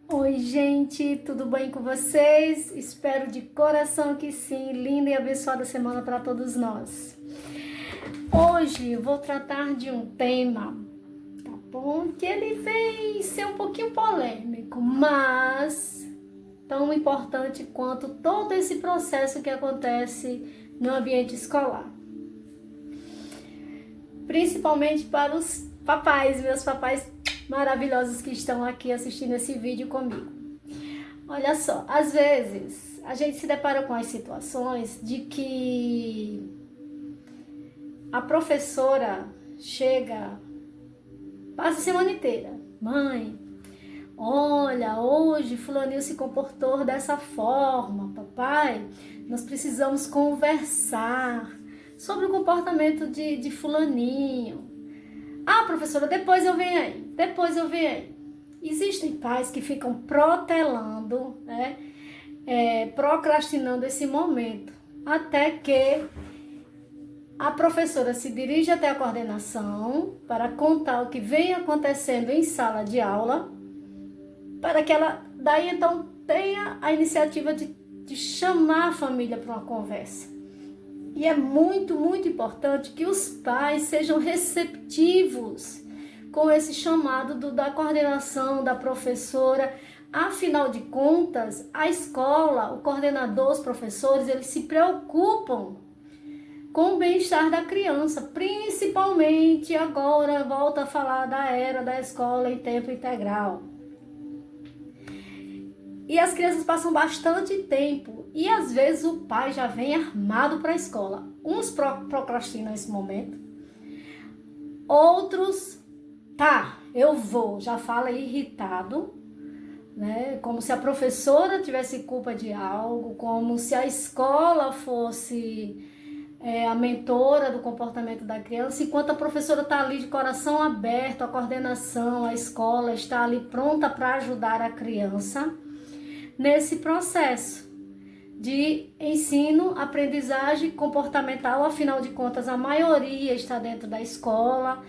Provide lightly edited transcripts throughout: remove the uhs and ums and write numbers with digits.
Oi, gente, tudo bem com vocês? Espero de coração que sim. Linda e abençoada semana para todos nós. Hoje vou tratar de um tema, tá bom? Que ele vem ser um pouquinho polêmico, mas tão importante quanto todo esse processo que acontece no ambiente escolar. Principalmente para os papais, meus papais maravilhosos que estão aqui assistindo esse vídeo comigo. Olha só, às vezes a gente se depara com as situações de que a professora chega, passa a semana inteira. Mãe, olha, hoje fulaninho se comportou dessa forma. Papai, nós precisamos conversar sobre o comportamento de fulaninho. Ah, professora, depois eu venho aí. Existem pais que ficam protelando, né? Procrastinando esse momento, até que a professora se dirige até a coordenação para contar o que vem acontecendo em sala de aula, para que ela daí então tenha a iniciativa de chamar a família para uma conversa. E é muito, muito importante que os pais sejam receptivos com esse chamado da coordenação, da professora. Afinal de contas, a escola, o coordenador, os professores, eles se preocupam com o bem-estar da criança, principalmente agora, volta a falar da era da escola em tempo integral. E as crianças passam bastante tempo e às vezes o pai já vem armado para a escola. Uns procrastinam esse momento, outros, eu vou, já fala irritado, né? Como se a professora tivesse culpa de algo, como se a escola fosse a mentora do comportamento da criança, enquanto a professora está ali de coração aberto, a coordenação, a escola está ali pronta para ajudar a criança nesse processo de ensino, aprendizagem comportamental. Afinal de contas, a maioria está dentro da escola.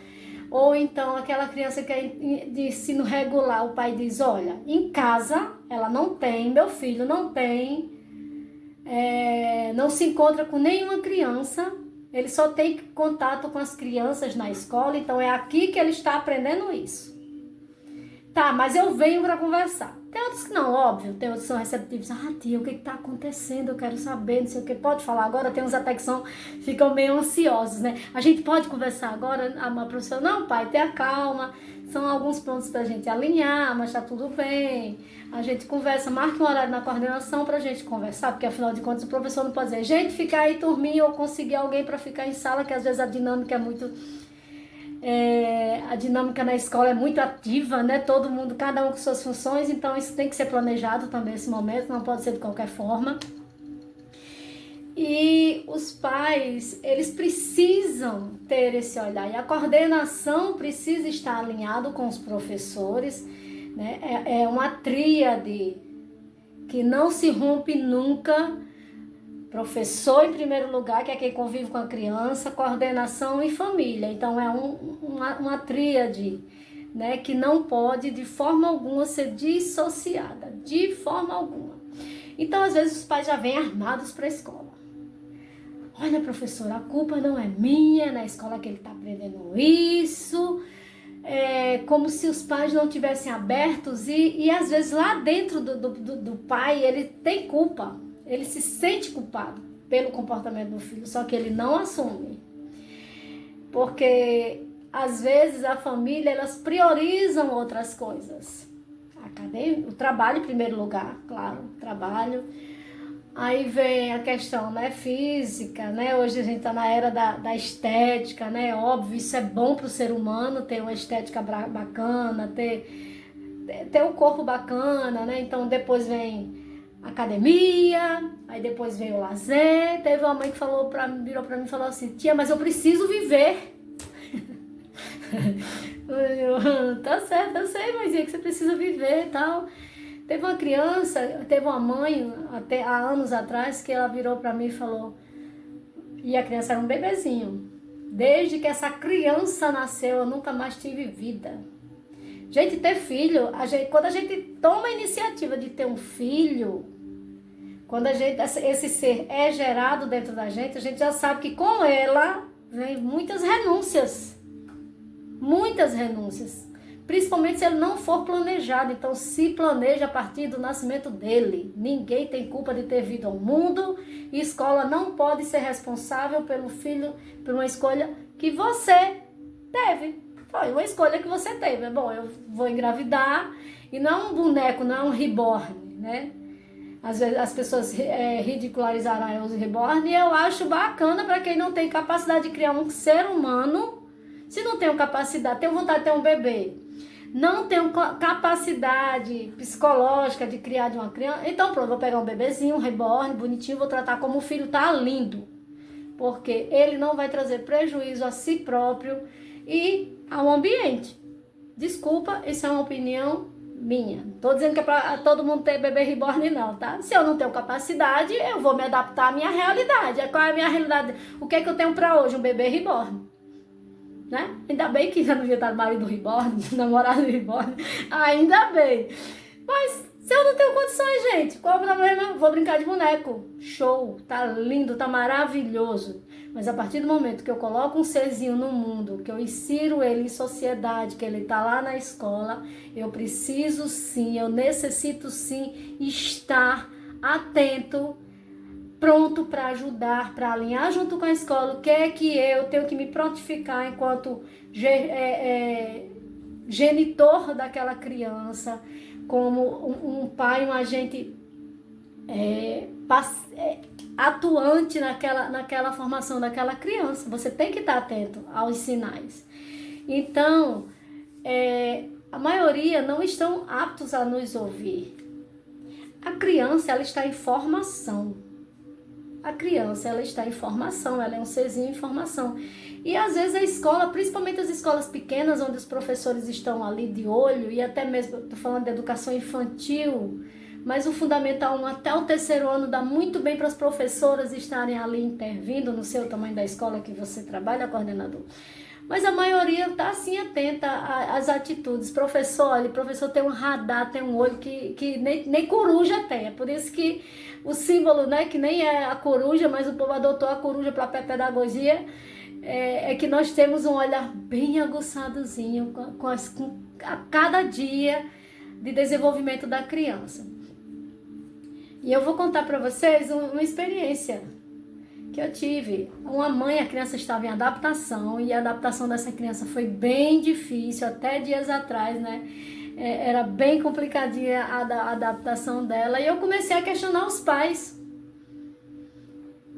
Ou então aquela criança que é de ensino regular, o pai diz, olha, em casa ela não tem, meu filho não tem, não se encontra com nenhuma criança, ele só tem contato com as crianças na escola, então é aqui que ele está aprendendo isso. Tá, mas eu venho para conversar. Tem outros que não, óbvio, tem outros que são receptivos. Ah, tia, o que está acontecendo? Eu quero saber, não sei o que. Pode falar agora? Tem uns até que ficam meio ansiosos, né? A gente pode conversar agora? A professora, não, pai, tenha calma. São alguns pontos para a gente alinhar, mas tá tudo bem. A gente conversa, marque um horário na coordenação para a gente conversar, porque afinal de contas o professor não pode dizer, gente, ficar aí turminha ou conseguir alguém para ficar em sala, que às vezes a dinâmica é muito... a dinâmica na escola é muito ativa, né? Todo mundo, cada um com suas funções, então isso tem que ser planejado também nesse momento, não pode ser de qualquer forma. E os pais, eles precisam ter esse olhar, e a coordenação precisa estar alinhado com os professores, né? É uma tríade que não se rompe nunca. Professor em primeiro lugar, que é quem convive com a criança, coordenação e família. Então é uma tríade, né, que não pode de forma alguma ser dissociada, de forma alguma. Então às vezes os pais já vêm armados para a escola. Olha, professor, a culpa não é minha, na escola que ele está aprendendo isso. Como se os pais não tivessem abertos e às vezes lá dentro do pai ele tem culpa. Ele se sente culpado pelo comportamento do filho, só que ele não assume. Porque, às vezes, a família, elas priorizam outras coisas. O trabalho em primeiro lugar, claro, trabalho. Aí vem a questão, né, física, né? Hoje a gente está na era da estética, né? Óbvio, isso é bom para o ser humano, ter uma estética bacana, ter um corpo bacana, né? Então, depois vem academia, aí depois veio o lazer. Teve uma mãe que virou pra mim e falou assim, tia, mas eu preciso viver. Tá certo, eu sei, mas é que você precisa viver e tal. Teve uma criança, teve uma mãe, até há anos atrás, que ela virou pra mim e falou, e a criança era um bebezinho, desde que essa criança nasceu, eu nunca mais tive vida. Gente, ter filho, quando a gente toma a iniciativa de ter um filho, quando esse ser é gerado dentro da gente, a gente já sabe que com ela vem muitas renúncias. Muitas renúncias. Principalmente se ele não for planejado. Então, se planeja a partir do nascimento dele. Ninguém tem culpa de ter vindo ao mundo. E escola não pode ser responsável pelo filho, por uma escolha que você teve. Foi uma escolha que você teve. Bom, eu vou engravidar. E não é um boneco, não é um reborn, né? Às vezes as pessoas ridicularizaram os reborn. E eu acho bacana para quem não tem capacidade de criar um ser humano. Se não tenho capacidade, tenho vontade de ter um bebê, não tenho capacidade psicológica de criar de uma criança, então pronto, vou pegar um bebezinho, um reborn, bonitinho, vou tratar como um filho, tá lindo. Porque ele não vai trazer prejuízo a si próprio e ao ambiente. Desculpa, isso é uma opinião minha. Não tô dizendo que é pra todo mundo ter bebê reborn não, tá? Se eu não tenho capacidade, eu vou me adaptar à minha realidade. Qual é a minha realidade? O que é que eu tenho pra hoje? Um bebê reborn. Né? Ainda bem que já não devia estar marido reborn, namorado reborn, ainda bem. Mas se eu não tenho condições, gente, qual é o problema? Vou brincar de boneco. Show, tá lindo, tá maravilhoso. Mas a partir do momento que eu coloco um serzinho no mundo, que eu insiro ele em sociedade, que ele tá lá na escola, eu preciso sim, eu necessito sim estar atento, pronto para ajudar, para alinhar junto com a escola o que é que eu tenho que me prontificar enquanto genitor daquela criança, como um pai, um agente atuante naquela formação daquela criança. Você tem que estar atento aos sinais. Então, a maioria não estão aptos a nos ouvir. A criança, ela está em formação. A criança, ela está em formação, ela é um serzinho em formação. E às vezes a escola, principalmente as escolas pequenas, onde os professores estão ali de olho, e até mesmo, estou falando de educação infantil, mas o Fundamental 1 até o 3º ano dá muito bem para as professoras estarem ali intervindo no seu tamanho da escola que você trabalha, coordenador. Mas a maioria está assim atenta às atitudes. Professor, olha, professor tem um radar, tem um olho que nem coruja tem. É por isso que o símbolo, né, que nem é a coruja, mas o povo adotou a coruja para a pedagogia, é que nós temos um olhar bem aguçadozinho com a cada dia de desenvolvimento da criança. E eu vou contar para vocês uma experiência que eu tive. Uma mãe, a criança estava em adaptação e a adaptação dessa criança foi bem difícil, até dias atrás, né? Era bem complicadinha a adaptação dela e eu comecei a questionar os pais.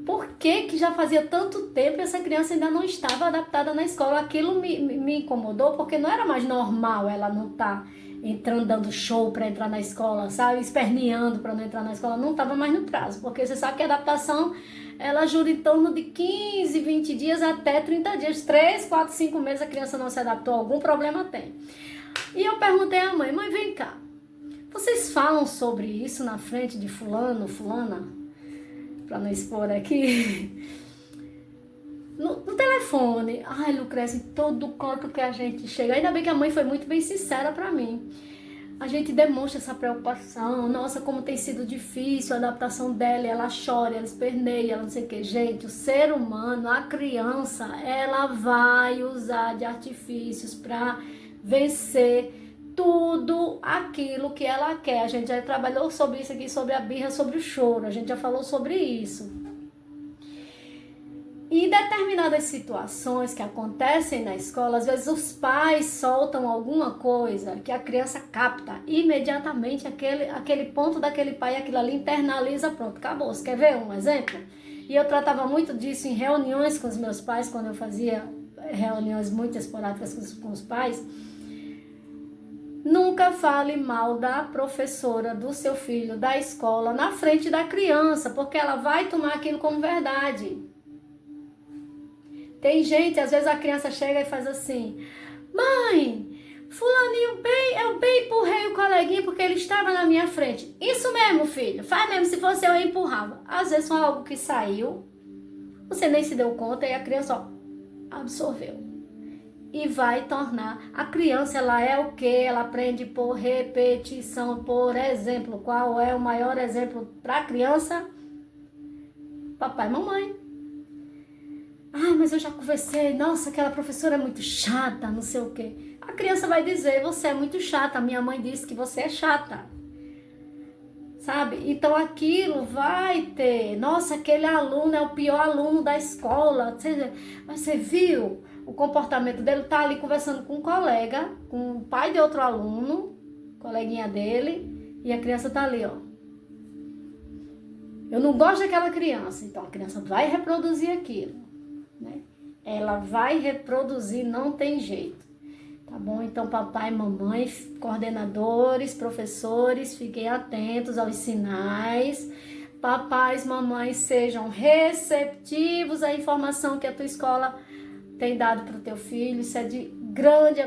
Por que já fazia tanto tempo essa criança ainda não estava adaptada na escola? Aquilo me incomodou porque não era mais normal ela não estar entrando, dando show para entrar na escola, sabe? Esperneando para não entrar na escola. Não estava mais no prazo, porque você sabe que a adaptação ela jura em torno de 15, 20 dias até 30 dias. 3, 4, 5 meses a criança não se adaptou, algum problema tem. E eu perguntei à mãe, vem cá, vocês falam sobre isso na frente de fulano, fulana? Para não expor aqui. No telefone. Ai, Lucrécia, em todo canto que a gente chega. Ainda bem que a mãe foi muito bem sincera para mim. A gente demonstra essa preocupação. Nossa, como tem sido difícil a adaptação dela. Ela chora, ela esperneia, ela não sei o que. Gente, o ser humano, a criança, ela vai usar de artifícios para vencer tudo aquilo que ela quer. A gente já trabalhou sobre isso aqui, sobre a birra, sobre o choro. A gente já falou sobre isso. E determinadas situações que acontecem na escola, às vezes os pais soltam alguma coisa que a criança capta imediatamente aquele ponto daquele pai, aquilo ali internaliza, pronto, acabou. Você quer ver um exemplo? E eu tratava muito disso em reuniões com os meus pais, quando eu fazia reuniões muito esporádicas com os pais. Nunca fale mal da professora, do seu filho, da escola, na frente da criança, porque ela vai tomar aquilo como verdade. Tem gente, às vezes a criança chega e faz assim, mãe, fulaninho eu bem empurrei o coleguinha porque ele estava na minha frente. Isso mesmo, filho, faz mesmo, se fosse eu empurrava. Às vezes foi algo que saiu, você nem se deu conta e a criança absorveu. e vai tornar. A criança, ela é o quê? Ela aprende por repetição. Por exemplo, qual é o maior exemplo para a criança? Papai e mamãe. Ai, mas eu já conversei, nossa, aquela professora é muito chata, não sei o quê. A criança vai dizer, você é muito chata, minha mãe disse que você é chata. Sabe? Então aquilo vai ter, nossa, aquele aluno é o pior aluno da escola. Você viu o comportamento dele? Tá ali conversando com um colega, com o pai de outro aluno, coleguinha dele, e a criança tá ali, ó. Eu não gosto daquela criança, então a criança vai reproduzir aquilo, né? Ela vai reproduzir, não tem jeito. Tá bom? Então, papai, mamãe, coordenadores, professores, fiquem atentos aos sinais. Papais, mamães, sejam receptivos à informação que a tua escola tem dado para o teu filho. Isso é de grande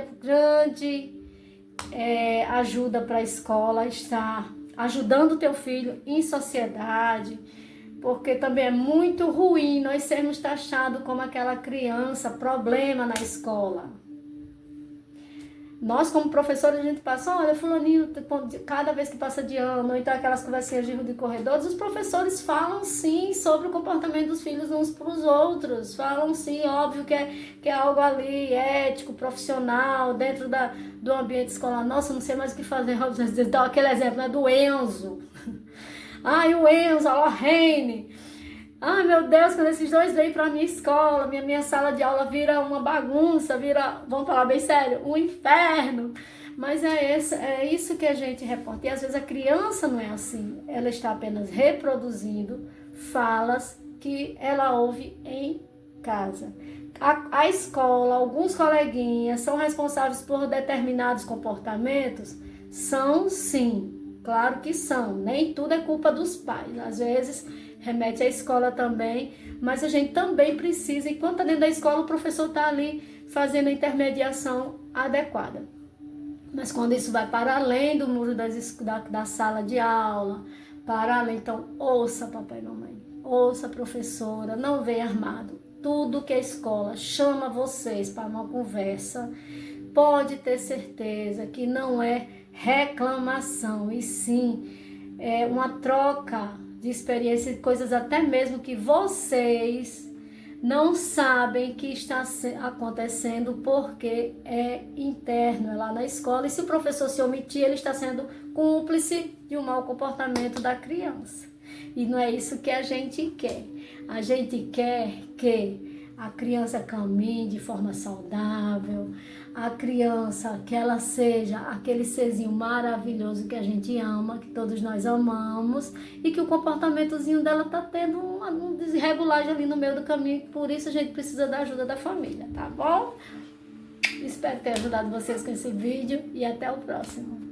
ajuda para a escola estar ajudando o teu filho em sociedade, porque também é muito ruim nós sermos taxados como aquela criança, problema na escola. Nós, como professores, a gente passa, olha, fulaninho, cada vez que passa de ano, ou então aquelas conversinhas de corredores, os professores falam sim sobre o comportamento dos filhos uns para os outros, falam sim, óbvio que é algo ali ético, profissional, dentro do ambiente escolar. Nossa, não sei mais o que fazer, dá aquele exemplo, né, do Enzo. Ai, o Enzo, a Lorraine. Ai, meu Deus, quando esses dois vêm para a minha escola, minha sala de aula vira uma bagunça, vamos falar bem sério, um inferno. Mas é isso que a gente reporta. E às vezes a criança não é assim. Ela está apenas reproduzindo falas que ela ouve em casa. A escola, alguns coleguinhas são responsáveis por determinados comportamentos? São sim, claro que são. Nem tudo é culpa dos pais. Às vezes remete à escola também, mas a gente também precisa, enquanto está dentro da escola, o professor está ali fazendo a intermediação adequada. Mas quando isso vai para além do muro da sala de aula, para além, então ouça papai e mamãe, ouça a professora, não venha armado. Tudo que a escola chama vocês para uma conversa, pode ter certeza que não é reclamação, e sim é uma troca de experiência, coisas até mesmo que vocês não sabem que está acontecendo porque é interno, é lá na escola. E se o professor se omitir, ele está sendo cúmplice de um mau comportamento da criança. E não é isso que a gente quer. A gente quer que a criança caminhe de forma saudável, a criança, que ela seja aquele serzinho maravilhoso que a gente ama, que todos nós amamos, e que o comportamentozinho dela tá tendo uma desregulagem ali no meio do caminho, por isso a gente precisa da ajuda da família, tá bom? Espero ter ajudado vocês com esse vídeo e até o próximo.